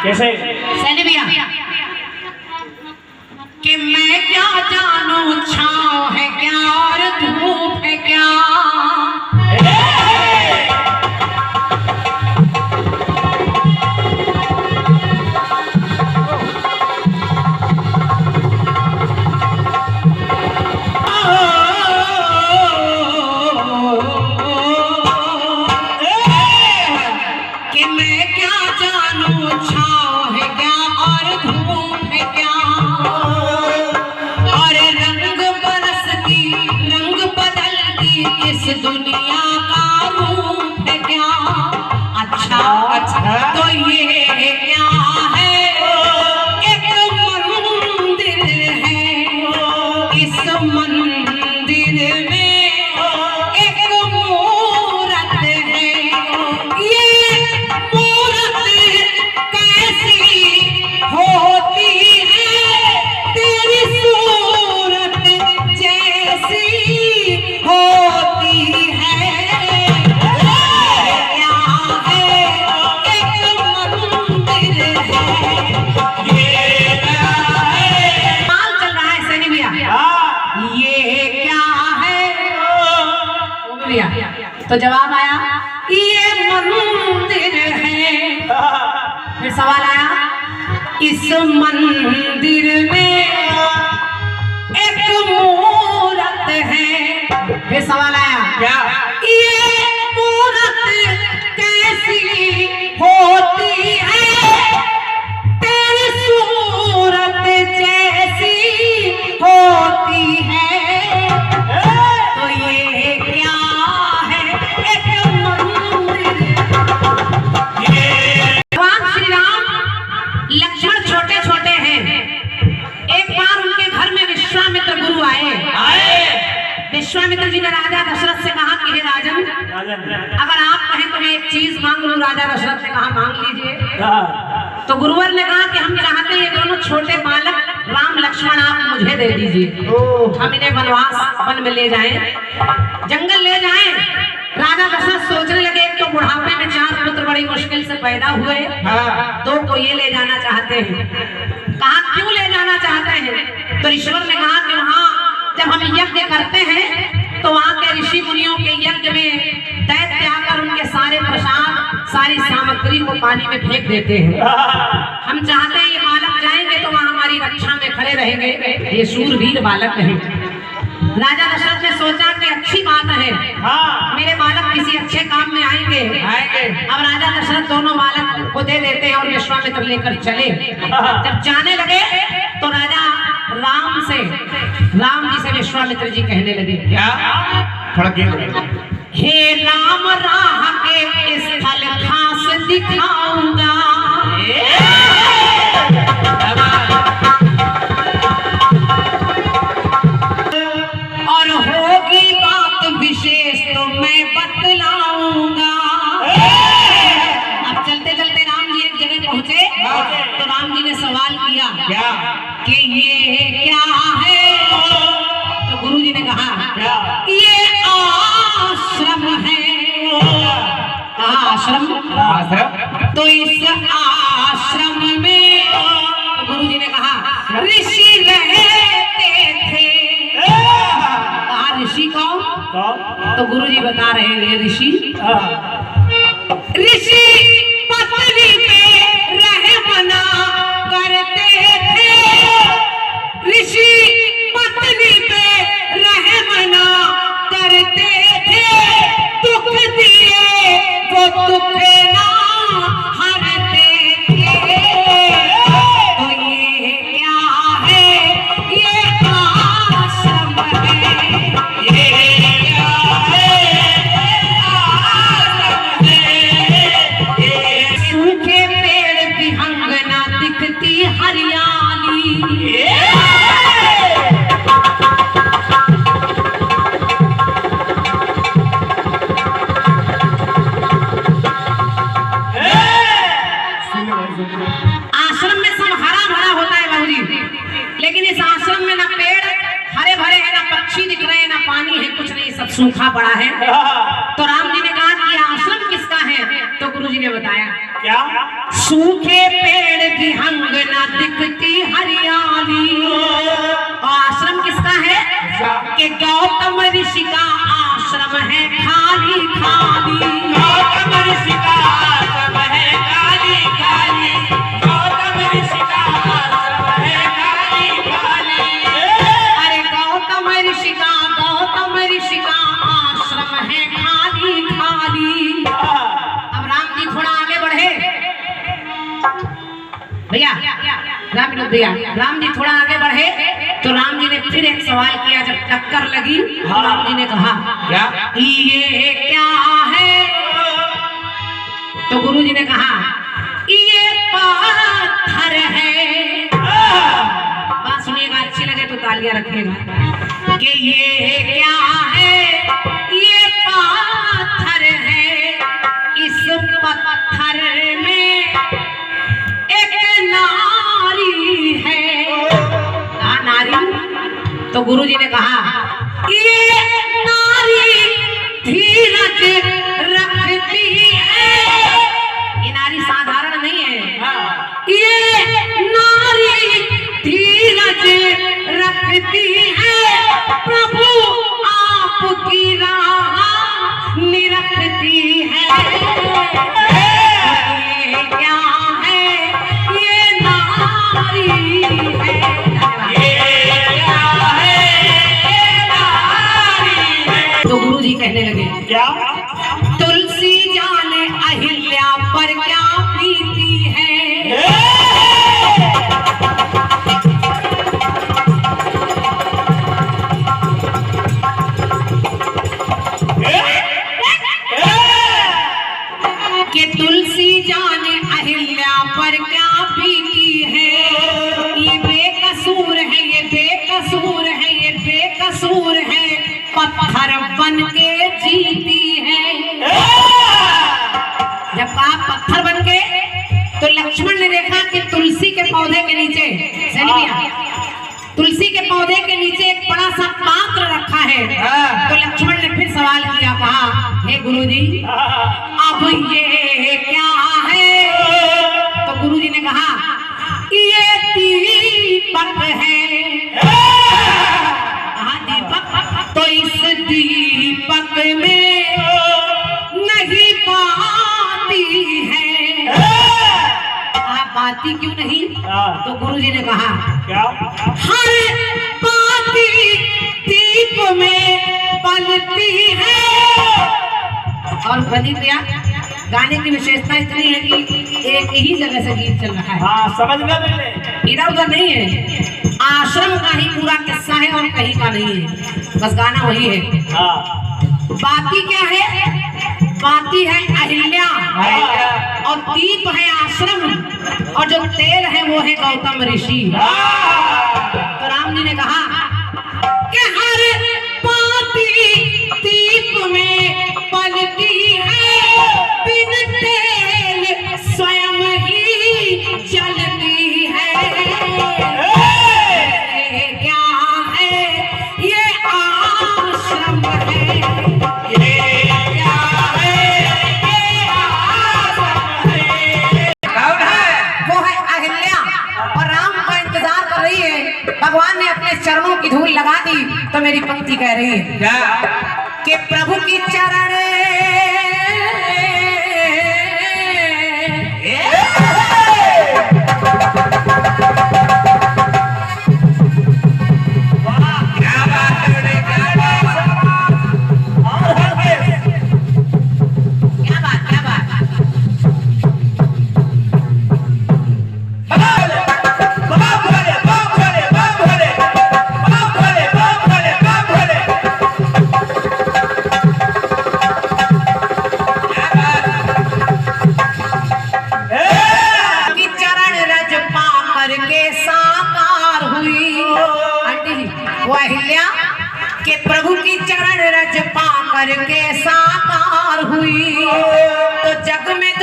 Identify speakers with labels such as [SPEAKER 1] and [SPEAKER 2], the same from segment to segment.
[SPEAKER 1] कैसे
[SPEAKER 2] सैनी भैया कि मैं क्या जानू छाँव है क्या और धूप है क्या। कि मैं क्या जानू छाँव है क्या और धूप है क्या। और रंग बरसती रंग बदलती इस दुनिया का रूप है क्या। अच्छा अच्छा तो ये क्या है, एक मंदिर है, इस मंदिर में एक मूरत है। ये मूरत कैसी होती है, तेरी सूरत जैसी होती है। क्या है, एक मंदिर है। माल चल रहा है सैनी भैया, ये क्या है भैया। तो जवाब आया ये मंदिर है। फिर सवाल आया इस मंदिर में एक मूरत है। फिर सवाल आया क्या, ये मूरत कैसी होती है, तेरी सूरत जैसी होती है। तो ये क्या है, एक मंदिर। भगवान श्री राम लक्ष्मण छोटे छोटे हैं। एक बार उनके घर में विश्वामित्र गुरु आए। विश्वामित्र जी ने राजा दशरथ से कहा कि हे राजन, अगर आप कहें तो मैं एक चीज मांग लूं। राजा दशरथ ने कहा मांग लीजिए। तो गुरुवर ने कहा कि हम चाहते हैं ये दोनों छोटे बालक राम लक्ष्मण आप मुझे दे दीजिए, हम इन्हें वनवास वन में ले जाएं, जंगल ले जाएं। राजा दशरथ सोचने लगे, एक तो बुढ़ापे में 4 पुत्र बड़ी मुश्किल से पैदा हुए, 2 को ये ले जाना चाहते हैं। कहा क्यों ले जाना चाहते हैं, तो ईश्वर ने कहा कि वहाँ जब हम यज्ञ करते हैं तो वहाँ के ऋषि मुनियों के यज्ञ में दैत्य आकर उनके सारे प्रसाद सारी सामग्री को पानी में फेंक देते हैं। हम चाहते हैं ये बालक जाएंगे तो वहाँ हमारी रक्षा में खड़े रहेंगे, ये शूरवीर बालक हैं। राजा दशरथ ने सोचा कि अच्छी बात है, मेरे बालक किसी अच्छे काम में आएंगे। अब राजा दशरथ दोनों बालक को दे देते हैं और विश्वामित्र लेकर चले। जब जाने लगे तो राजा राम जी से विश्वामित्र जी कहने लगे क्या, हे राम राह के स्थल खास दिखाऊंगा, और होगी बात विशेष तो मैं बतलाऊंगा। अब चलते चलते राम जी एक जगह पहुंचे तो राम जी ने सवाल किया क्या कि ये क्या है। तो गुरु जी ने कहा ये आश्रम है। कहा आश्रम, तो इस आश्रम में गुरु जी ने कहा ऋषि रहते थे। कहा ऋषि कौन, तो गुरु जी बता रहे हैं ऋषि पत्नी पे रहमना करते थे। ऋषि पत्नी पे रहमना करते थे, दुख दिए वो दुख ना हरते थे। तो ये क्या है, ये आश्रम है। ये क्या है, आश्रम है। सूखे पेड़ विहंगना दिखती हरियाली। आश्रम में सब हरा भरा होता है बाबूजी, लेकिन इस आश्रम में ना पेड़ हरे भरे हैं, ना पक्षी दिख रहे हैं, ना पानी है, कुछ नहीं, सब सूखा पड़ा है। तो राम जी ने कहा कि आश्रम किसका है, तो गुरुजी ने बताया
[SPEAKER 1] क्या?
[SPEAKER 2] सूखे पेड़ की हंगना दिखती हरियाली। आश्रम किसका है? कि गौतम ऋषि का आश्रम है खाली खाली।
[SPEAKER 1] गौतम ऋषि का आश्रम है खाली खाली। गौतम ऋषि का आश्रम है खाली खाली।
[SPEAKER 2] अरे गौतम ऋषि का आश्रम है खाली खाली। अब राम जी थोड़ा आगे बढ़े भैया, राम जी थोड़ा आगे बढ़े तो राम जी ने फिर एक सवाल किया। जब टक्कर लगी तो राम जी ने कहा
[SPEAKER 1] क्या?
[SPEAKER 2] ये क्या है? तो गुरु जी ने कहा ये पत्थर है। बात सुनिएगा, अच्छी लगे तो तालियां रखिएगा। कि ये क्या है? ये पत्थर है। इस पत्थर में एक नारी है। नारी? तो गुरु जी ने कहा ये नारी धीरज रखती है। ये नारी साधारण नहीं है, ये नारी धीरज रखती है। प्रभु आपकी राह निरखती है। ये क्या है? ये नारी है। तो गुरु जी कहने लगे
[SPEAKER 1] क्या?
[SPEAKER 2] तुलसी जाने अहिल्या पर क्या प्रीति है। कि तुलसी जाने अहिल्या पर क्या प्रीति है। ये बेकसूर है, ये बेकसूर है, ये बेकसूर है। पत्थर बन के जीती है। जब कहा पत्थर बन के, तो लक्ष्मण ने देखा कि तुलसी के पौधे के नीचे, तुलसी के पौधे के नीचे एक बड़ा सा पात्र रखा है। तो लक्ष्मण ने फिर सवाल किया, कहा हे गुरुजी अब ये क्या है? तो गुरुजी ने कहा ये दीपक है। कहा दीपक? तो इस दीपक में नहीं बाती है। आप बाती क्यों नहीं? तो गुरुजी ने कहा
[SPEAKER 1] क्या?
[SPEAKER 2] हर बाती दीप में पलती है। और बनी क्या? गाने की विशेषता इतनी है कि एक ही जगह से गीत चल रहा है।
[SPEAKER 1] हाँ, समझ में मिले,
[SPEAKER 2] इधर उधर नहीं है। आश्रम का ही पूरा किस्सा है और कहीं का नहीं है, बस गाना वही है।
[SPEAKER 1] हाँ।
[SPEAKER 2] बाती क्या है? बाती है अहिल्या, और दीप है आश्रम, और जो तेल है वो है गौतम ऋषि। तो राम जी ने कहा कि हर बाती दीप में पलती है, बिन तेल स्वयं ही जलती है। ये क्या है? ये आश्रम है। ये क्या है? ये आश्रम है।
[SPEAKER 1] कौन है?
[SPEAKER 2] वो है अहिल्या, और राम का इंतजार कर रही है। भगवान ने अपने चरणों की धूल लगा दी तो मेरी पंक्ति कह रही है
[SPEAKER 1] क्या?
[SPEAKER 2] कि प्रभु की चरण के प्रभु की चरण रज पा करके साकार हुई। तो जग में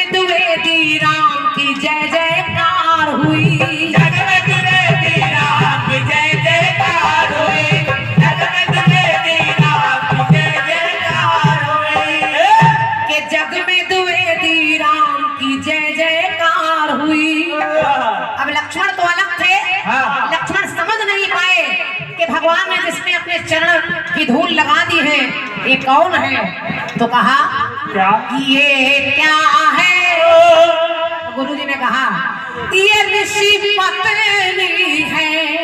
[SPEAKER 2] द्विवेदी राम की जय जयकार हुई।
[SPEAKER 1] जग में द्विवेदी राम की जय जयकार हुई। जग में द्विवेदी राम की जय जयकार हुई।
[SPEAKER 2] के जग में भगवान ने जिसने अपने चरण की धूल लगा दी है, ये कौन है? तो कहा
[SPEAKER 1] क्या?
[SPEAKER 2] ये क्या है? गुरु जी ने कहा ये ऋषि पत्नी है,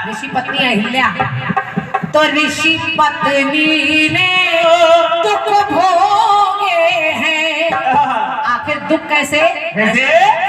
[SPEAKER 2] ऋषि पत्नी अहिल्या। तो ऋषि पत्नी ने दुख भोगे हैं। आखिर दुख कैसे?
[SPEAKER 1] कैसे?